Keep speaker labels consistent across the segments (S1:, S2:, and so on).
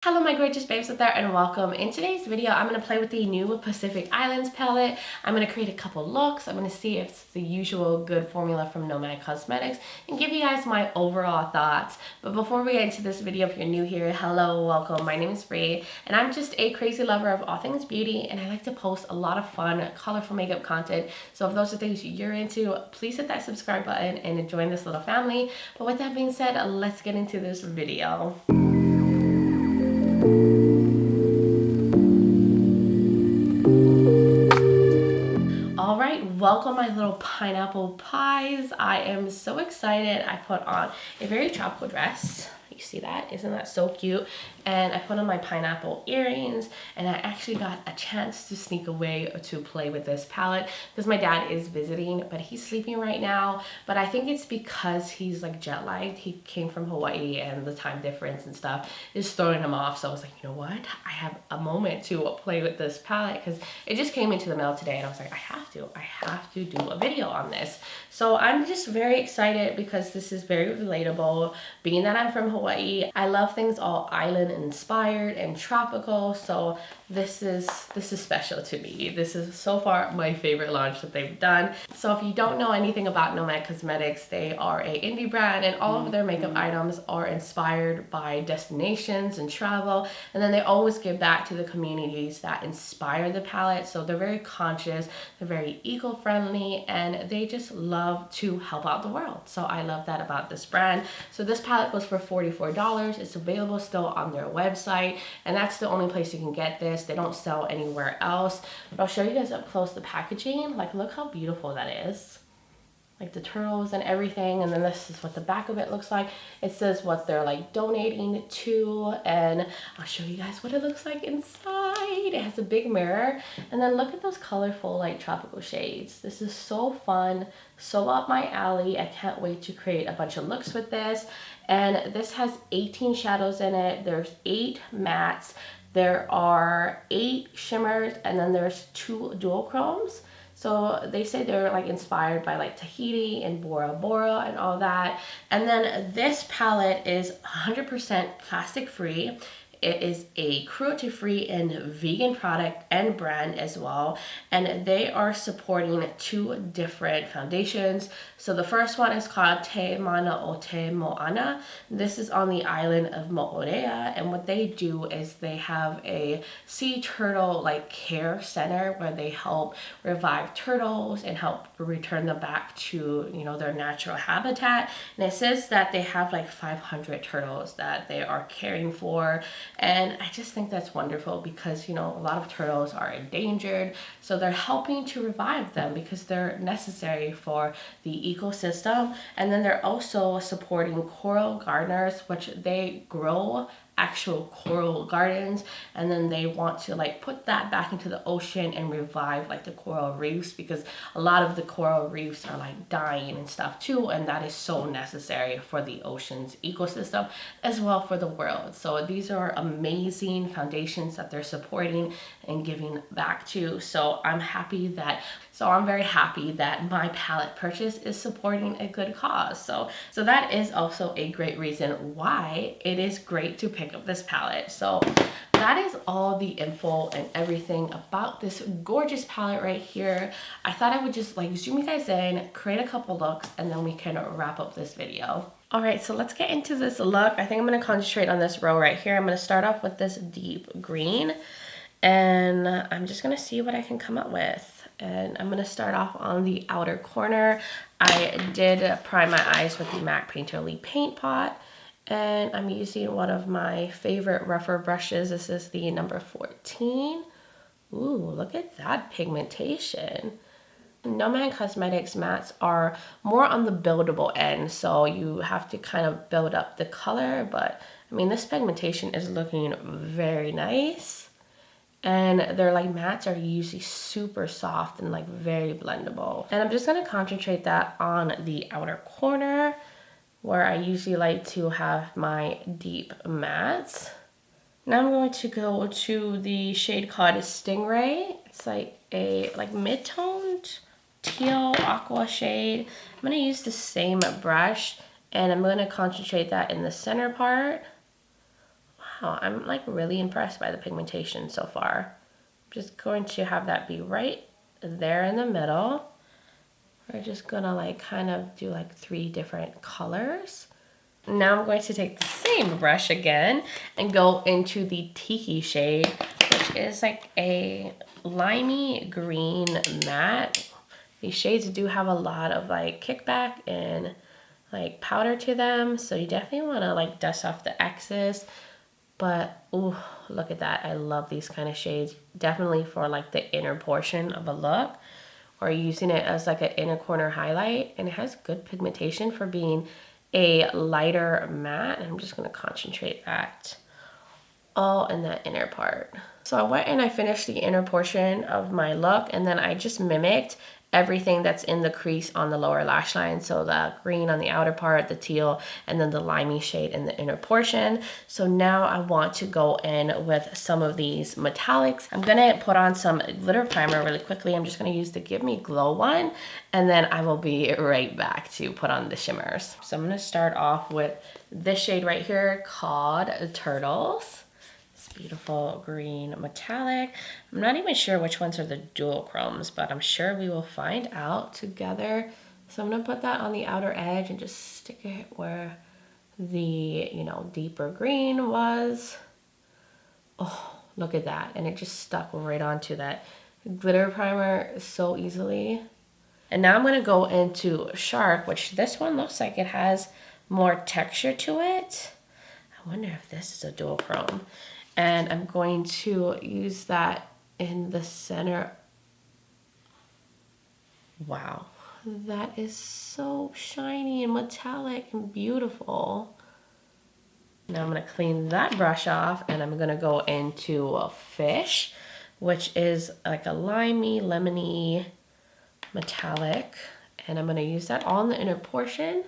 S1: Hello my gorgeous babes out there and welcome. In today's video I'm going to play with the new Pacific Islands palette. I'm going to create a couple looks. I'm going to see if it's the usual good formula from Nomad Cosmetics and give you guys my overall thoughts. But before we get into this video, if you're new here, hello, welcome. My name is Bree and I'm just a crazy lover of all things beauty, and I like to post a lot of fun, colorful makeup content. So if those are things you're into, please hit that subscribe button and join this little family. But with that being said, let's get into this video. Alright, welcome my little pineapple pies. I am so excited. I put on a very tropical dress. You see that? Isn't that so cute? And I put on my pineapple earrings, and I actually got a chance to sneak away to play with this palette because my dad is visiting, but he's sleeping right now. But I think it's because he's like jet lagged. He came from Hawaii and the time difference and stuff is throwing him off. So I was like, you know what? I have a moment to play with this palette because it just came into the mail today, and I was like, I have to do a video on this. So I'm just very excited because this is very relatable. Being that I'm from Hawaii, I love things all island inspired and tropical, so this is special to me. This is so far my favorite launch that they've done. So if you don't know anything about Nomad Cosmetics, they are a indie brand and all of their makeup items are inspired by destinations and travel, and then they always give back to the communities that inspire the palette. So they're very conscious, they're very eco-friendly, and they just love to help out the world. So I love that about this brand. So this palette was for $44. It's available still on their website, and that's the only place you can get this. They don't sell anywhere else. But I'll show you guys up close the packaging. Like, look how beautiful that is. Like the turtles and everything. And then this is what the back of it looks like. It says what they're like donating to, and I'll show you guys what it looks like inside. It has a big mirror, and then look at those colorful like tropical shades. This is so fun, so up my alley. I can't wait to create a bunch of looks with this. And this has 18 shadows in it. There's 8 mattes. There are 8 shimmers, and then there's 2 dual chromes. So they say they're like inspired by like Tahiti and Bora Bora and all that. And then this palette is 100% plastic free. It is a cruelty-free and vegan product and brand as well. And they are supporting 2 different foundations. So the first one is called Te Mana o Te Moana. This is on the island of Mo'olea. And what they do is they have a sea turtle like care center where they help revive turtles and help return them back to, you know, their natural habitat. And it says that they have like 500 turtles that they are caring for. And I just think that's wonderful because, you know, a lot of turtles are endangered. So they're helping to revive them because they're necessary for the ecosystem. And then they're also supporting coral gardeners, which they grow actual coral gardens, and then they want to like put that back into the ocean and revive like the coral reefs, because a lot of the coral reefs are like dying and stuff too, and that is so necessary for the ocean's ecosystem as well for the world. So these are amazing foundations that they're supporting and giving back to. So I'm very happy that my palette purchase is supporting a good cause. So that is also a great reason why it is great to pick up this palette. So that is all the info and everything about this gorgeous palette right here. I thought I would just like zoom you guys in, create a couple looks, and then we can wrap up this video. All right, so let's get into this look. I think I'm gonna concentrate on this row right here. I'm gonna start off with this deep green, and I'm just gonna see what I can come up with. And I'm gonna start off on the outer corner. I did prime my eyes with the MAC Painterly Paint Pot, and I'm using one of my favorite rougher brushes. This is the number 14. Ooh, look at that pigmentation. Nomad Cosmetics mattes are more on the buildable end, so you have to kind of build up the color, but I mean, this pigmentation is looking very nice. And their like mattes are usually super soft and like very blendable. And I'm just gonna concentrate that on the outer corner where I usually like to have my deep mattes. Now I'm going to go to the shade called Stingray. It's like a mid-toned teal aqua shade. I'm gonna use the same brush, and I'm gonna concentrate that in the center part. wow, I'm like really impressed by the pigmentation so far. I'm just going to have that be right there in the middle. We're just gonna like kind of do like 3 different colors. Now I'm going to take the same brush again and go into the Tiki shade, which is like a limey green matte. These shades do have a lot of like kickback and like powder to them, so you definitely want to like dust off the excess. But ooh, look at that. I love these kind of shades, definitely for like the inner portion of a look, or using it as like an inner corner highlight. And it has good pigmentation for being a lighter matte. And I'm just going to concentrate that all in that inner part. So I went and I finished the inner portion of my look, and then I just mimicked everything that's in the crease on the lower lash line. So the green on the outer part, the teal, and then the limey shade in the inner portion. So now I want to go in with some of these metallics. I'm gonna put on some glitter primer really quickly. I'm just gonna use the Give Me Glow one, and then I will be right back to put on the shimmers. So I'm gonna start off with this shade right here called Turtles. Beautiful green metallic. I'm not even sure which ones are the dual chromes, but I'm sure we will find out together. So I'm gonna put that on the outer edge and just stick it where the, you know, deeper green was. Oh, look at that. And it just stuck right onto that glitter primer so easily. And now I'm gonna go into Shark, which this one looks like it has more texture to it. I wonder if this is a dual chrome. And I'm going to use that in the center. Wow, that is so shiny and metallic and beautiful. Now I'm gonna clean that brush off, and I'm gonna go into a Fish, which is like a limey, lemony metallic. And I'm gonna use that all in the inner portion.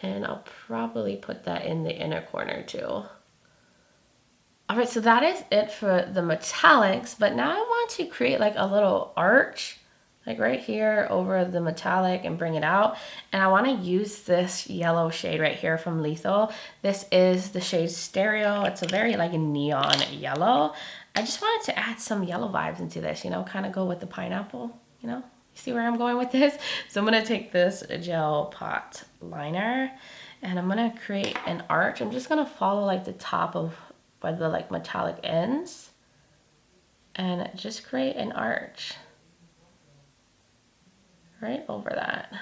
S1: And I'll probably put that in the inner corner too. All right, so that is it for the metallics, but now I want to create like a little arch, like right here over the metallic, and bring it out. And I want to use this yellow shade right here from Lethal. This is the shade Stereo. It's a very like neon yellow. I just wanted to add some yellow vibes into this, you know, kind of go with the pineapple, you know? You see where I'm going with this? So I'm gonna take this gel pot liner, and I'm gonna create an arch. I'm just gonna follow like the top of where the like metallic ends, and just create an arch right over that.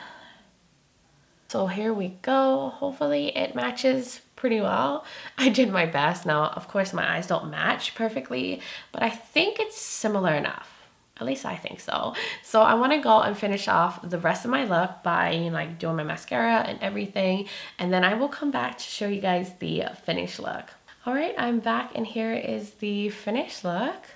S1: So here we go. Hopefully it matches pretty well. I did my best. Now, of course, my eyes don't match perfectly, but I think it's similar enough. At least I think so. So I want to go and finish off the rest of my look by like doing my mascara and everything, and then I will come back to show you guys the finished look. All right, I'm back, and here is the finished look.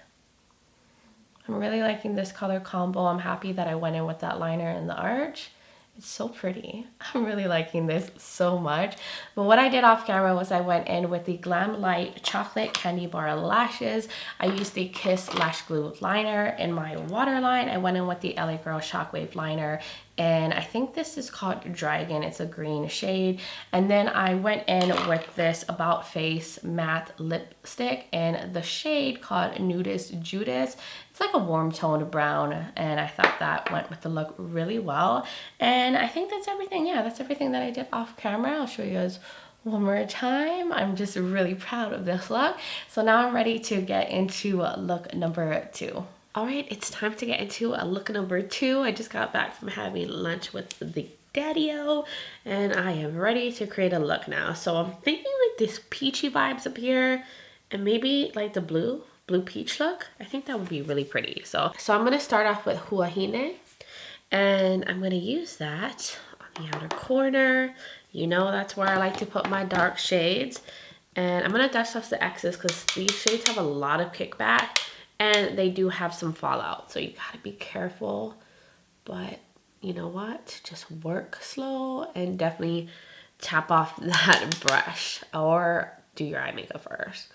S1: I'm really liking this color combo. I'm happy that I went in with that liner and the arch. It's so pretty. I'm really liking this so much. But what I did off camera was I went in with the Glamlite Chocolate Candy Bar lashes. I used the Kiss Lash Glue liner in my waterline. I went in with the LA Girl Shockwave liner, and I think this is called Dragon. It's a green shade. And then I went in with this About Face matte lipstick in the shade called Nudist Judas. It's like a warm toned brown, and I thought that went with the look really well. And I think that's everything. Yeah, that's everything that I did off camera. I'll show you guys one more time. I'm just really proud of this look. So now I'm ready to get into look number 2. All right, it's time to get into look number 2. I just got back from having lunch with the daddy-o, and I am ready to create a look now. So I'm thinking like this peachy vibes up here, and maybe like the blue peach look. I think that would be really pretty. So I'm gonna start off with Huahine, and I'm gonna use that on the outer corner. You know, that's where I like to put my dark shades. And I'm gonna dust off the excess because these shades have a lot of kickback, and they do have some fallout. So you gotta be careful, but you know what? Just work slow and definitely tap off that brush, or do your eye makeup first.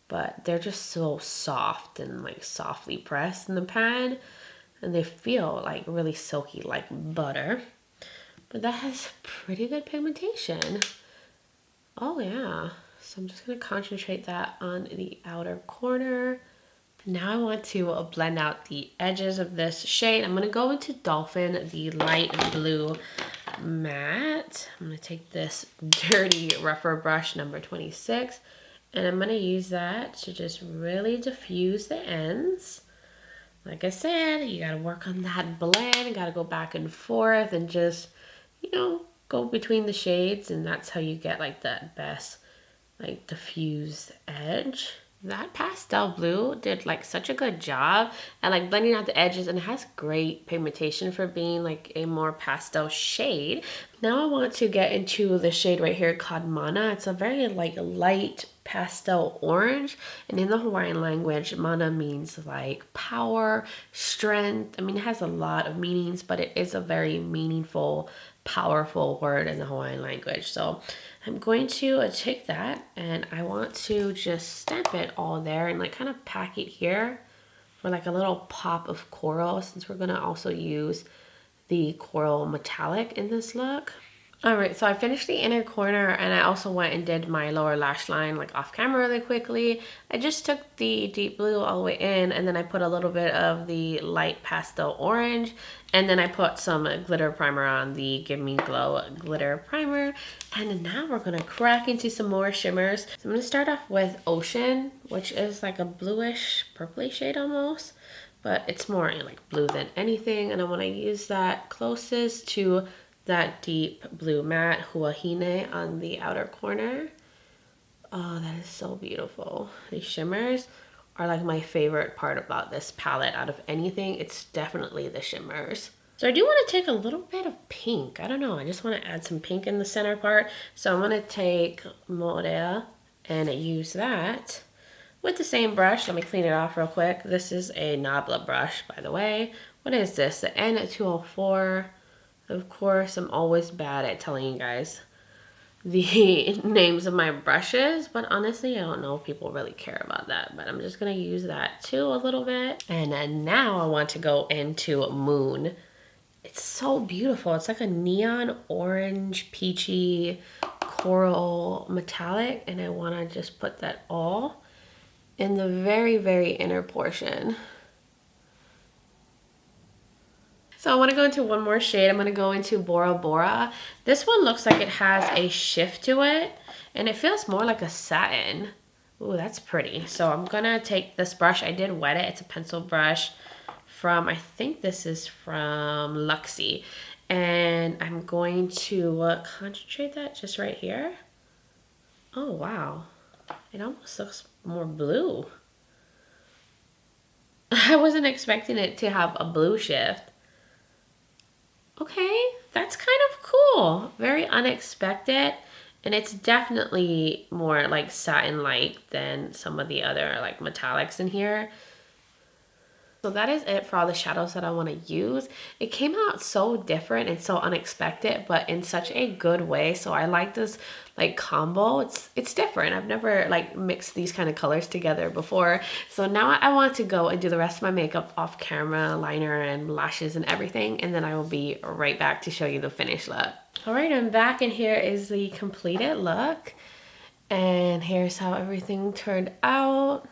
S1: But they're just so soft and like softly pressed in the pan, and they feel like really silky like butter. But that has pretty good pigmentation. Oh yeah, So I'm just gonna concentrate that on the outer corner. Now I want to blend out the edges of this shade. I'm gonna go into Dolphin, the light blue matte. I'm gonna take this dirty rougher brush number 26, and I'm gonna use that to just really diffuse the ends. Like I said, you gotta work on that blend, you gotta go back and forth and just, you know, go between the shades, and that's how you get like that best like diffused edge. That pastel blue did like such a good job at like blending out the edges, and it has great pigmentation for being like a more pastel shade. Now I want to get into the shade right here called Mana. It's a very like light pastel orange, and in the Hawaiian language, Mana means like power, strength. I mean, it has a lot of meanings, but it is a very meaningful, powerful word in the Hawaiian language. So I'm going to take that, and I want to just stamp it all there and like kind of pack it here for like a little pop of coral, since we're gonna also use the coral metallic in this look. All right, so I finished the inner corner, and I also went and did my lower lash line like off camera really quickly. I just took the deep blue all the way in, and then I put a little bit of the light pastel orange, and then I put some glitter primer on, the Give Me Glow glitter primer. And now we're gonna crack into some more shimmers. So I'm gonna start off with Ocean, which is like a bluish purpley shade almost, but it's more like blue than anything. And I wanna use that closest to that deep blue matte Huahine on the outer corner. Oh, that is so beautiful. These shimmers are like my favorite part about this palette. Out of anything, it's definitely the shimmers. So I do want to take a little bit of pink. I don't know, I just want to add some pink in the center part. So I'm going to take Morea and use that with the same brush. Let me clean it off real quick. This is a Nabla brush, by the way. What is this? The N204. Of course, I'm always bad at telling you guys the names of my brushes, but honestly, I don't know if people really care about that, but I'm just gonna use that too a little bit. And then now I want to go into Moon. It's so beautiful. It's like a neon orange, peachy, coral metallic, and I wanna just put that all in the very, very inner portion. So I want to go into one more shade. I'm going to go into Bora Bora. This one looks like it has a shift to it, and it feels more like a satin. Ooh, that's pretty. So I'm going to take this brush. I did wet it. It's a pencil brush from, I think this is from Luxie. And I'm going to concentrate that just right here. Oh, wow. It almost looks more blue. I wasn't expecting it to have a blue shift. Okay, that's kind of cool. Very unexpected. And it's definitely more like satin-like than some of the other like metallics in here. So that is it for all the shadows that I want to use. It came out so different and so unexpected, but in such a good way. So I like this like combo. It's different. I've never like mixed these kind of colors together before. So now I want to go and do the rest of my makeup off camera, liner and lashes and everything. And then I will be right back to show you the finished look. All right, I'm back, and here is the completed look. And here's how everything turned out.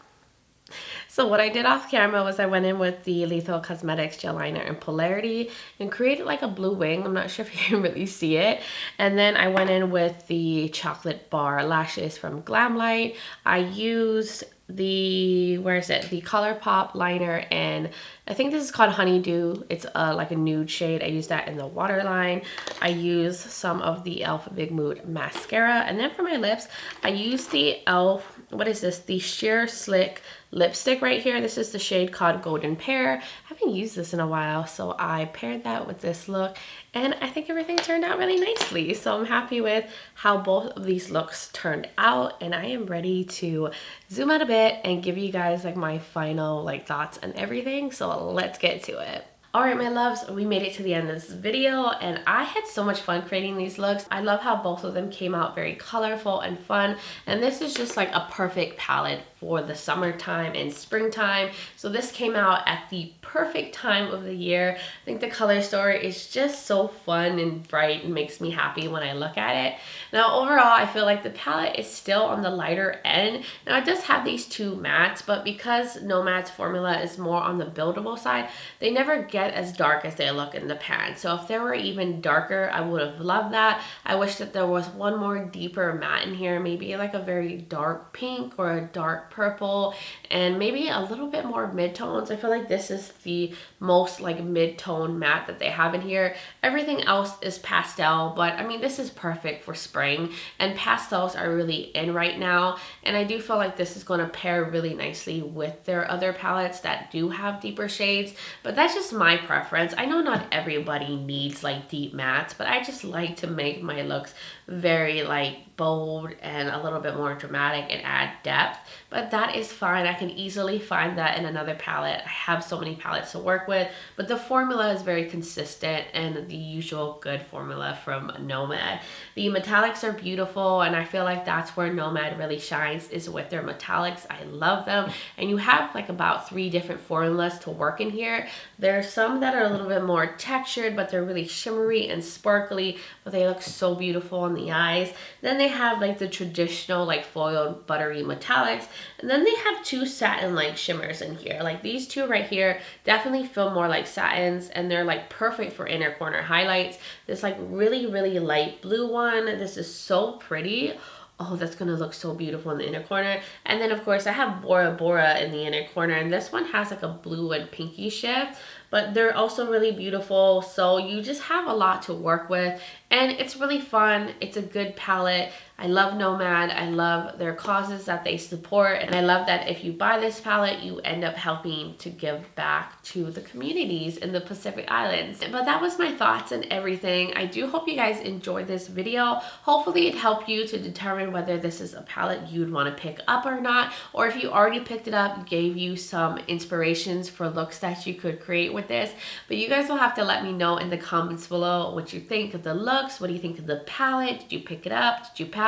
S1: So what I did off camera was I went in with the Lethal Cosmetics gel liner in Polarity and created like a blue wing. I'm not sure if you can really see it. And then I went in with the chocolate bar lashes from Glamlite. I used the, where is it? The ColourPop liner, and I think this is called Honeydew. It's like a nude shade. I used that in the waterline. I used some of the e.l.f. Big Mood mascara. And then for my lips, I used the e.l.f. what is this? The Sheer Slick lipstick right here. This is the shade called Golden Pear. I haven't used this in a while, so I paired that with this look, and I think everything turned out really nicely. So I'm happy with how both of these looks turned out, and I am ready to zoom out a bit and give you guys like my final like thoughts and everything. So let's get to it. Alright my loves, we made it to the end of this video and I had so much fun creating these looks. I love how both of them came out very colorful and fun, and this is just like a perfect palette for the summertime and springtime. So this came out at the perfect time of the year. I think the color story is just so fun and bright and makes me happy when I look at it. Now overall, I feel like the palette is still on the lighter end. Now it does have these two mattes, but because Nomad's formula is more on the buildable side, they never get as dark as they look in the pan. So if they were even darker, I would have loved that. I wish that there was one more deeper matte in here, maybe like a very dark pink or a dark purple, and maybe a little bit more mid-tones. I feel like this is the most like mid-tone matte that they have in here. Everything else is pastel, but I mean this is perfect for spring, and pastels are really in right now, and I do feel like this is going to pair really nicely with their other palettes that do have deeper shades, but that's just my preference. I know not everybody needs like deep mattes, but I just like to make my looks very like bold and a little bit more dramatic and add depth, but that is fine. I can easily find that in another palette. I have so many palettes to work with, but the formula is very consistent and the usual good formula from Nomad. The metallics are beautiful, and I feel like that's where Nomad really shines, is with their metallics. I love them, and you have like about 3 different formulas to work in here. There's some that are a little bit more textured, but they're really shimmery and sparkly, but they look so beautiful on the eyes. Then they have like the traditional like foiled buttery metallics, and then they have 2 satin like shimmers in here. Like these 2 right here definitely feel more like satins, and they're like perfect for inner corner highlights. This like really light blue one, this is so pretty. Oh, that's gonna look so beautiful in the inner corner. And then of course I have Bora Bora in the inner corner, and this one has like a blue and pinky shift, but they're also really beautiful. So you just have a lot to work with, and it's really fun. It's a good palette. I love Nomad. I love their causes that they support, and I love that if you buy this palette, you end up helping to give back to the communities in the Pacific Islands. But that was my thoughts and everything. I do hope you guys enjoyed this video. Hopefully it helped you to determine whether this is a palette you'd want to pick up or not, or if you already picked it up, gave you some inspirations for looks that you could create with this. But you guys will have to let me know in the comments below what you think of the looks. What do you think of the palette? Did you pick it up? Did you pass?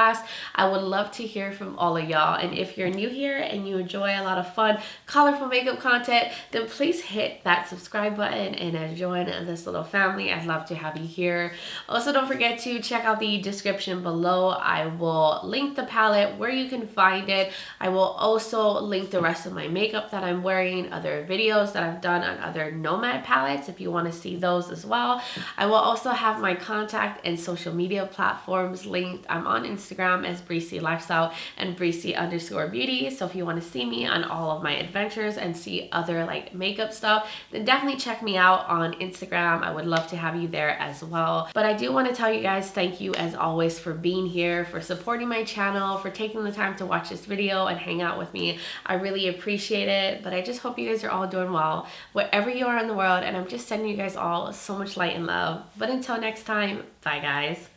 S1: I would love to hear from all of y'all. And if you're new here and you enjoy a lot of fun, colorful makeup content, then please hit that subscribe button and join this little family. I'd love to have you here. Also, don't forget to check out the description below. I will link the palette, where you can find it. I will also link the rest of my makeup that I'm wearing, other videos that I've done on other Nomad palettes if you want to see those as well. I will also have my contact and social media platforms linked. I'm on Instagram as Breezy Lifestyle and Breezy_beauty. So if you want to see me on all of my adventures and see other like makeup stuff, then definitely check me out on Instagram. I would love to have you there as well. But I do want to tell you guys thank you as always for being here, for supporting my channel, for taking the time to watch this video and hang out with me. I really appreciate it. But I just hope you guys are all doing well wherever you are in the world, and I'm just sending you guys all so much light and love. But until next time, bye guys.